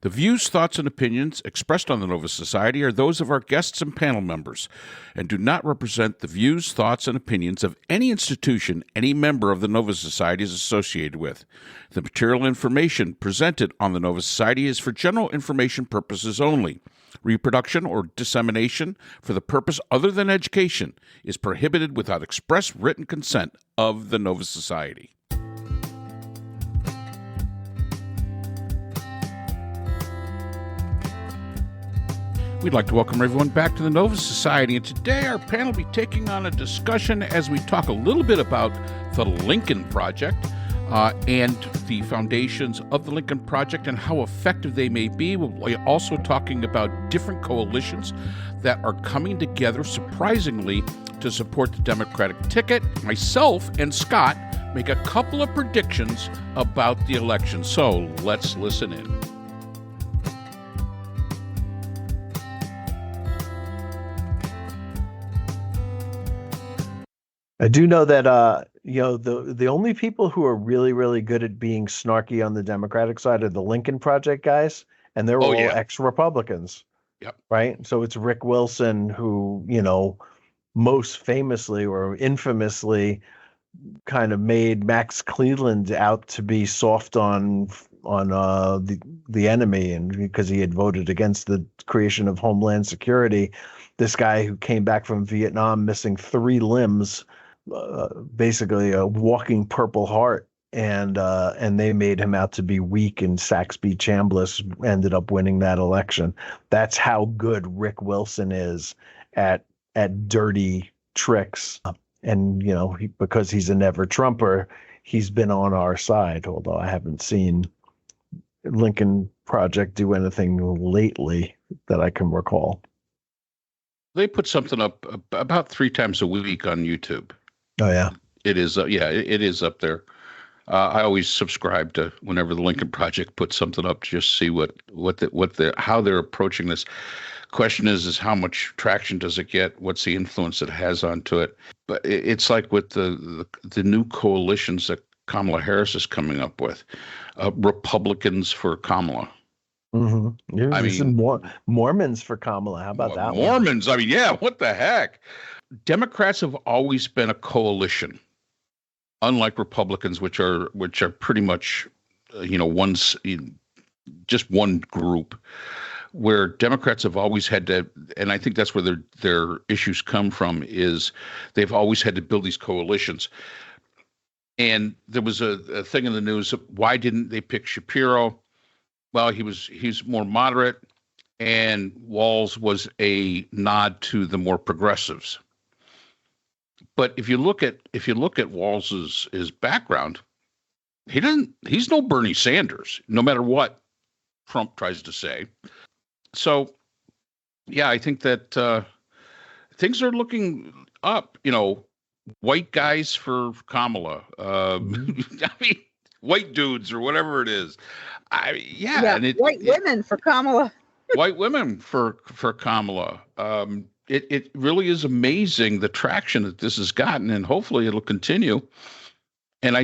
The views, thoughts, and opinions expressed on the Nova Society are those of our guests and panel members and do not represent the views, thoughts, and opinions of any institution any member of the Nova Society is associated with. The material information presented on the Nova Society is for general information purposes only. Reproduction or dissemination for the purpose other than education is prohibited without express written consent of the Nova Society. We'd like to welcome everyone back to the Nova Society, and today our panel will be taking on a discussion as we talk a little bit about the Lincoln Project and the foundations of the Lincoln Project and how effective they may be. We'll be also talking about different coalitions that are coming together surprisingly to support the Democratic ticket. Myself and Scott make a couple of predictions about the election, so let's listen in. I do know that the only people who are really, really good at being snarky on the Democratic side are the Lincoln Project guys, and they're all ex-Republicans. Yep. Right? So it's Rick Wilson who, most famously or infamously kind of made Max Cleland out to be soft on the enemy, and because he had voted against the creation of Homeland Security. This guy who came back from Vietnam missing 3 limbs, basically a walking Purple Heart, and they made him out to be weak, and Saxby Chambliss ended up winning that election. That's how good Rick Wilson is at dirty tricks. And because he's a never Trumper, he's been on our side, although I haven't seen Lincoln Project do anything lately that I can recall. They put something up about 3 times a week on YouTube. Oh yeah, it is. It is up there. I always subscribe to whenever the Lincoln Project puts something up, to just see how they're approaching this. Question is how much traction does it get? What's the influence it has onto it? But it's like with the new coalitions that Kamala Harris is coming up with, Republicans for Kamala. Mm-hmm. Mormons for Kamala. How about that? Mormons. One? I mean, yeah. What the heck? Democrats have always been a coalition, unlike Republicans, which are pretty much, just one group. Where Democrats have always had to, and I think that's where their issues come from, is they've always had to build these coalitions. And there was a thing in the news. Why didn't they pick Shapiro? Well, he's more moderate, and Walz was a nod to the more progressives. But if you look at Walz's his background, he's no Bernie Sanders, no matter what Trump tries to say. So, yeah, I think that things are looking up. White guys for Kamala. I mean, white dudes or whatever it is. And white women for Kamala. White women for Kamala. It really is amazing the traction that this has gotten, and hopefully it'll continue. And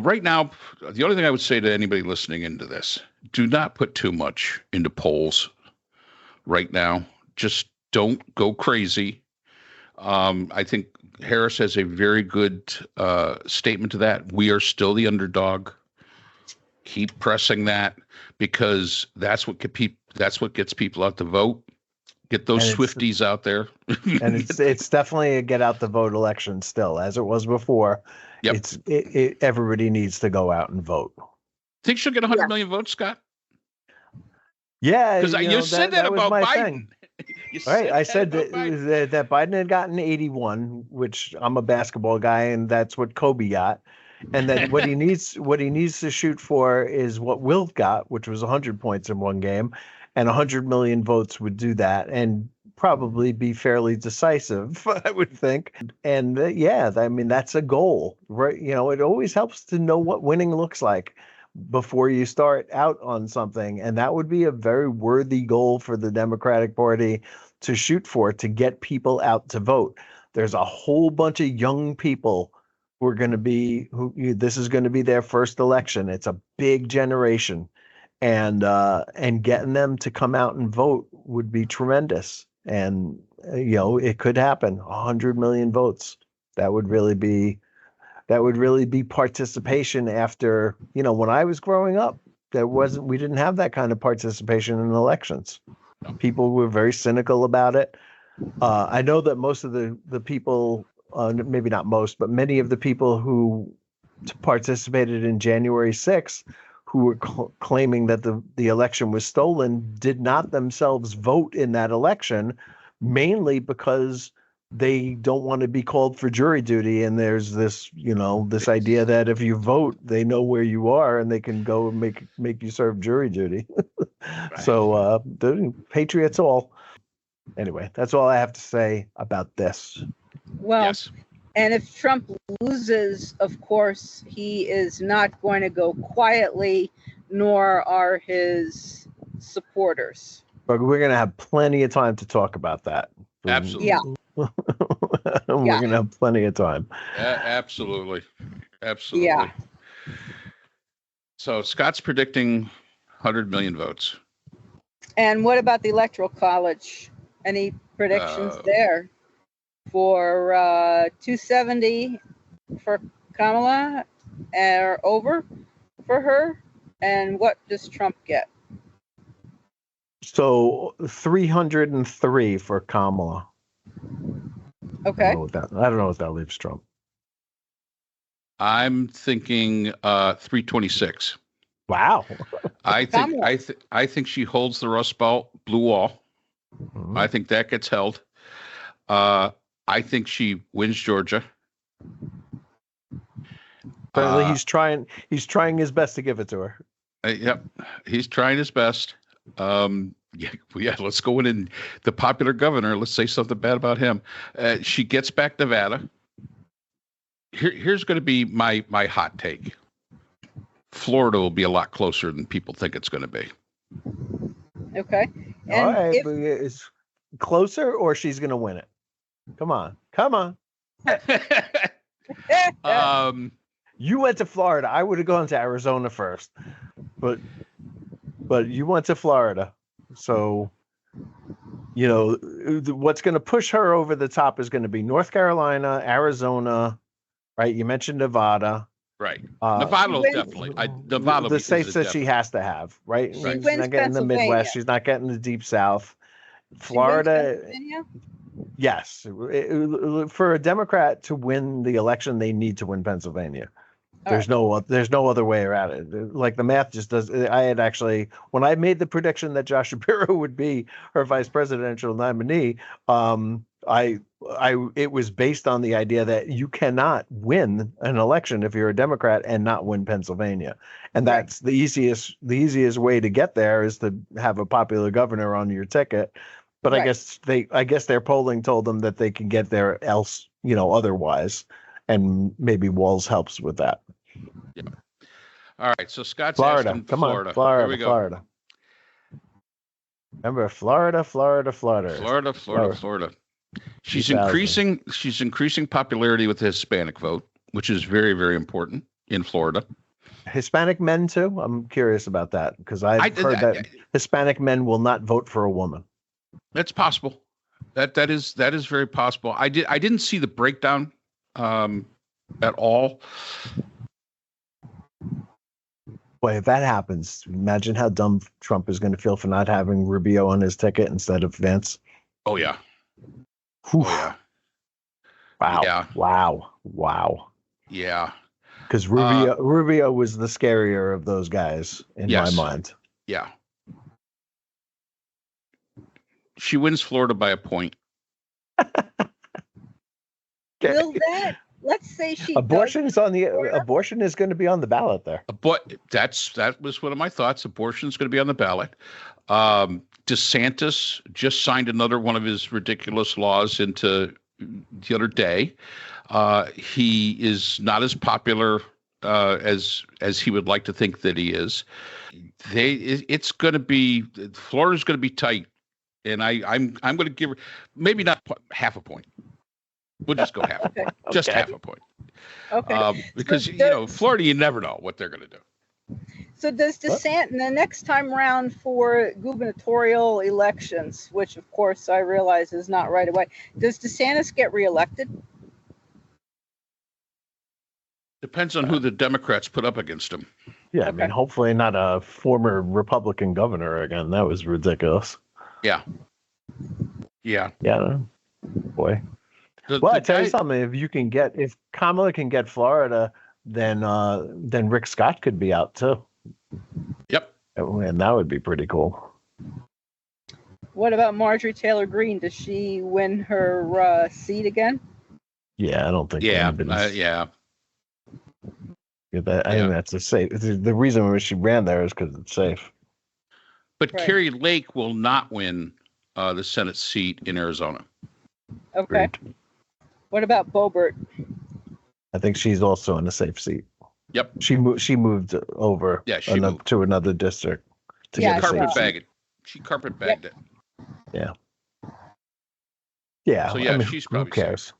right now, the only thing I would say to anybody listening into this, do not put too much into polls right now. Just don't go crazy. I think Harris has a very good statement to that. We are still the underdog. Keep pressing that, because that's what gets people out to vote. Get those Swifties out there. And it's definitely a get out the vote election still, as it was before. Yep. Everybody needs to go out and vote. Think she'll get 100 million votes, Scott? Yeah, because you said that about Biden. I said that Biden had gotten 81, which I'm a basketball guy, and that's what Kobe got. And then what he needs to shoot for is what Wilt got, which was 100 points in one game, and 100 million votes would do that, and probably be fairly decisive, I would think. And I mean, that's a goal, right? It always helps to know what winning looks like before you start out on something. And that would be a very worthy goal for the Democratic Party to shoot for, to get people out to vote. There's a whole bunch of young people who this is going to be their first election. It's a big generation. and getting them to come out and vote would be tremendous. And it could happen. 100 million votes. That would really be participation. After when I was growing up, we didn't have that kind of participation in elections. People were very cynical about it. I know that most of the people, maybe not most, but many of the people who participated in January 6th, who were claiming that the election was stolen, did not themselves vote in that election, mainly because they don't want to be called for jury duty. And there's this, this idea that if you vote, they know where you are and they can go and make you serve jury duty. Right. So the patriots all. Anyway, that's all I have to say about this. Well, yes. And if Trump loses, of course, he is not going to go quietly, nor are his supporters. But we're going to have plenty of time to talk about that. Absolutely. Yeah. We're going to have plenty of time. Absolutely. Absolutely. Yeah. So Scott's predicting 100 million votes. And what about the Electoral College? Any predictions there? For 270 for Kamala, or over for her? And what does Trump get? So 303 for Kamala. Okay. I don't know what that leaves Trump. I'm thinking 326. Wow. I think she holds the Rust Belt blue wall. Mm-hmm. I think that gets held. I think she wins Georgia. Apparently, he's trying his best to give it to her. Yep, he's trying his best. Yeah. Let's go in the popular governor. Let's say something bad about him. She gets back Nevada. Here's going to be my hot take. Florida will be a lot closer than people think it's going to be. Okay. And all right, it's closer, or she's going to win it. Come on. You went to Florida. I would have gone to Arizona first, but you went to Florida. So, what's going to push her over the top is going to be North Carolina, Arizona, right? You mentioned Nevada. Right. Nevada will definitely. Nevada the states that she has to have, right? She's not getting the Midwest. She's not getting the Deep South. Florida. Yes. For a Democrat to win the election, they need to win Pennsylvania. There's no other way around it. Like, the math just does. I had actually, when I made the prediction that Josh Shapiro would be her vice presidential nominee, it was based on the idea that you cannot win an election if you're a Democrat and not win Pennsylvania. And that's the easiest way to get there is to have a popular governor on your ticket. But I guess their polling told them that they can get there otherwise, and maybe Walz helps with that. Yeah. All right. So Scott's Florida. asking Come Florida. on, Florida. Here we go. Florida. Remember, Florida. Florida. She's increasing popularity with the Hispanic vote, which is very, very important in Florida. Hispanic men too. I'm curious about that because I've heard that Hispanic men will not vote for a woman. That's possible. That is very possible. I didn't see the breakdown at all. Boy, if that happens, imagine how dumb Trump is going to feel for not having Rubio on his ticket instead of Vance. Oh yeah. Whew. Oh yeah. Wow. Yeah. Wow. Yeah. Because Rubio was the scarier of those guys in my mind. Yeah. She wins Florida by a point. Will that? Let's say she abortion is going to be on the ballot there. But that was one of my thoughts. Abortion is going to be on the ballot. DeSantis just signed another one of his ridiculous laws into the other day. He is not as popular as he would like to think that he is. It's going to be Florida's going to be tight, and I'm going to give her maybe not half a point. We'll just go half a point. Just half a point. Okay. Because Florida, you never know what they're going to do. So does DeSantis, the next time round for gubernatorial elections, which of course I realize is not right away, does DeSantis get reelected? Depends on who the Democrats put up against him. Yeah, I mean, hopefully not a former Republican governor again. That was ridiculous. Yeah. Boy. I tell you something. If Kamala can get Florida, then Rick Scott could be out too. Yep. And that would be pretty cool. What about Marjorie Taylor Greene? Does she win her seat again? Yeah, I don't think. Yeah. I think that's a safe. The reason why she ran there is because it's safe. But Carrie Lake will not win the Senate seat in Arizona. Okay. Great. What about Boebert? I think she's also in a safe seat. Yep. She moved over to another district. She carpetbagged it. Yeah. Yeah. So I mean, she's probably who cares?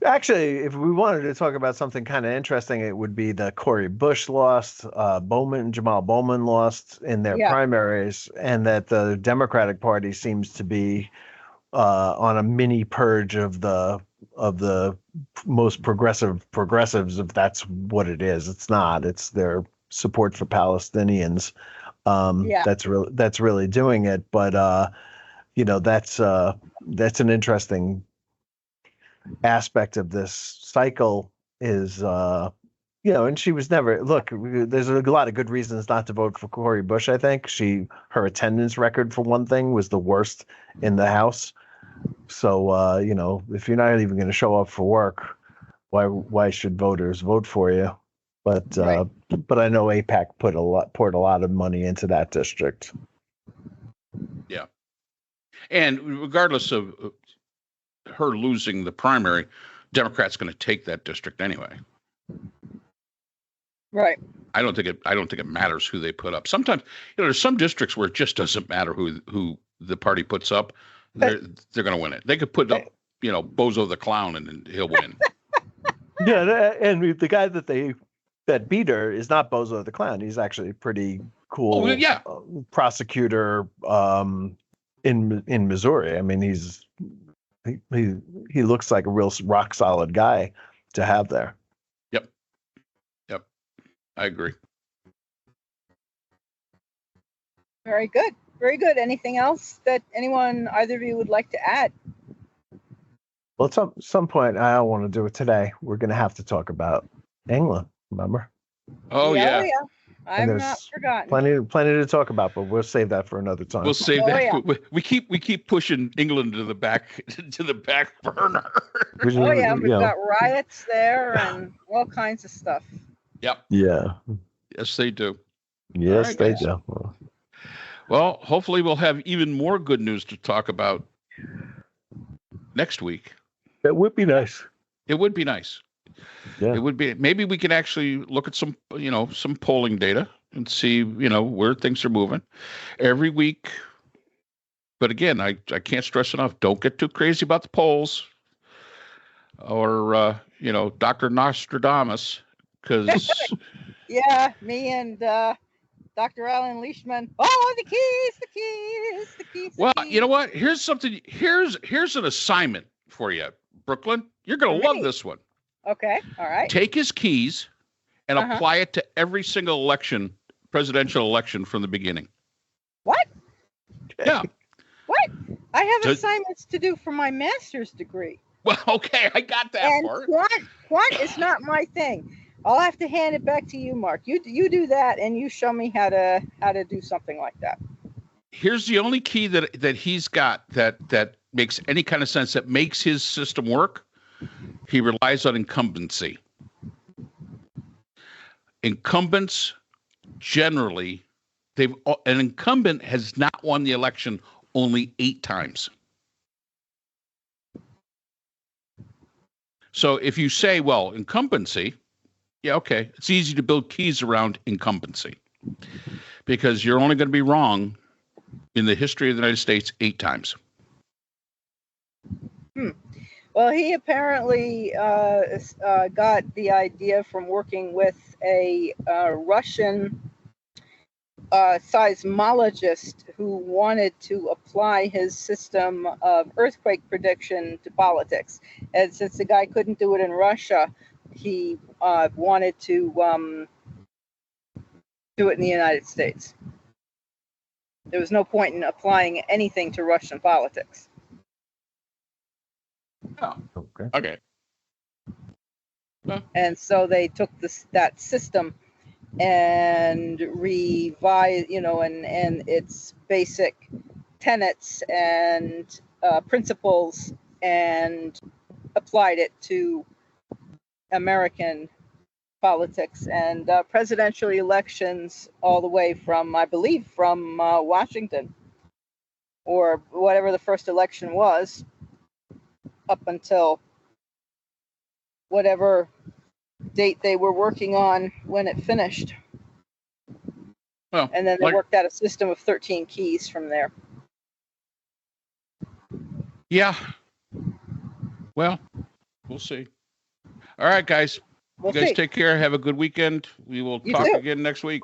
Actually, if we wanted to talk about something kind of interesting, it would be the Cori Bush lost, Jamal Bowman lost in their primaries, and that the Democratic Party seems to be on a mini purge of the most progressives, if that's what it is. It's not. It's their support for Palestinians. That's really doing it. But that's an interesting aspect of this cycle is and she was never there's a lot of good reasons not to vote for Cori Bush. I think her attendance record, for one thing, was the worst in the House. So if you're not even going to show up for work, why should voters vote for you? But I know AIPAC poured a lot of money into that district. Yeah. And regardless of her losing the primary, Democrats going to take that district anyway. Right. I don't think it matters who they put up. Sometimes, there's some districts where it just doesn't matter who the party puts up. They're going to win it. They could put up, Bozo the Clown, and he'll win. Yeah, and the guy that beat her is not Bozo the Clown. He's actually a pretty cool prosecutor in Missouri. I mean, he looks like a real rock solid guy to have there. Yep. I agree. Very good. Very good. Anything else that either of you would like to add? Well, at some point, I don't want to do it today. We're going to have to talk about England. Remember? Oh yeah. I've not forgotten. Plenty to talk about, but we'll save that for another time. We'll save that. Yeah. We keep pushing England to the back burner. We've got riots there and all kinds of stuff. Yep. Yeah. Yes, they do. Yes, they do. Well, hopefully we'll have even more good news to talk about next week. That would be nice. It would be nice. Yeah. It would be. Maybe we can actually look at some polling data and see, where things are moving every week. But again, I can't stress enough, don't get too crazy about the polls or, Dr. Nostradamus, because. Yeah, me and Dr. Alan Leishman. Oh, the keys. Well, you know what? Here's something. Here's an assignment for you, Brooklyn. You're going to love this one. Okay. All right. Take his keys and apply it to every single presidential election from the beginning. What? Yeah. What? I have assignments to do for my master's degree. Well, okay. I got that part. Quant is not my thing. I'll have to hand it back to you, Mark. You do that, and you show me how to do something like that. Here's the only key that he's got that makes any kind of sense, that makes his system work. He relies on incumbency. Incumbents generally, an incumbent has not won the election only 8 times. So if you say, well, incumbency, yeah, okay, it's easy to build keys around incumbency because you're only going to be wrong in the history of the United States 8 times. Well, he apparently got the idea from working with a Russian seismologist who wanted to apply his system of earthquake prediction to politics. And since the guy couldn't do it in Russia, he wanted to do it in the United States. There was no point in applying anything to Russian politics. Oh, okay. And so they took that system and revised, and its basic tenets and principles, and applied it to American politics and presidential elections, all the way from, I believe, from Washington, or whatever the first election was, up until whatever date they were working on when it finished. Well, and then they worked out a system of 13 keys from there. Yeah. Well, we'll see. All right, guys. You guys take care. Have a good weekend. We will talk again next week.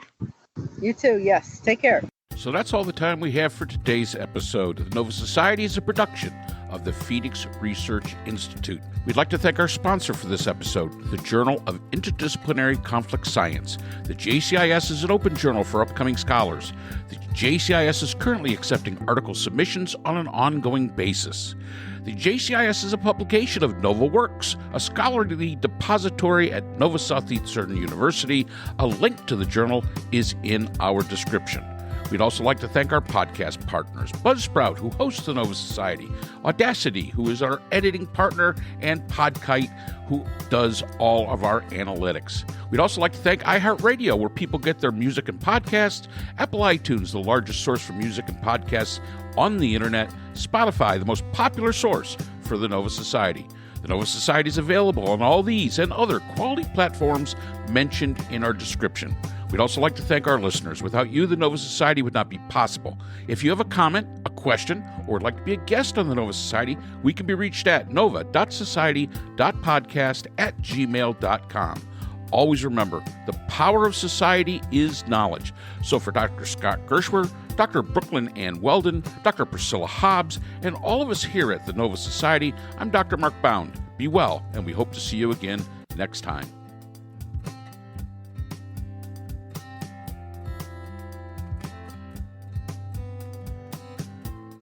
You too. Yes. Take care. So that's all the time we have for today's episode. The Nova Society is a production of the Phoenix Research Institute. We'd like to thank our sponsor for this episode, the Journal of Interdisciplinary Conflict Science. The JCIS is an open journal for upcoming scholars. The JCIS is currently accepting article submissions on an ongoing basis. The JCIS is a publication of Nova Works, a scholarly depository at Nova Southeastern University. A link to the journal is in our description. We'd also like to thank our podcast partners, Buzzsprout, who hosts the Nova Society, Audacity, who is our editing partner, and Podkite, who does all of our analytics. We'd also like to thank iHeartRadio, where people get their music and podcasts, Apple iTunes, the largest source for music and podcasts on the internet, Spotify, the most popular source for the Nova Society. The Nova Society is available on all these and other quality platforms mentioned in our description. We'd also like to thank our listeners. Without you, the Nova Society would not be possible. If you have a comment, a question, or would like to be a guest on the Nova Society, we can be reached at nova.society.podcast@gmail.com. Always remember, the power of society is knowledge. So for Dr. Scott Gershwer, Dr. Brooklyn Ann Weldon, Dr. Priscilla Hobbs, and all of us here at the Nova Society, I'm Dr. Mark Bound. Be well, and we hope to see you again next time.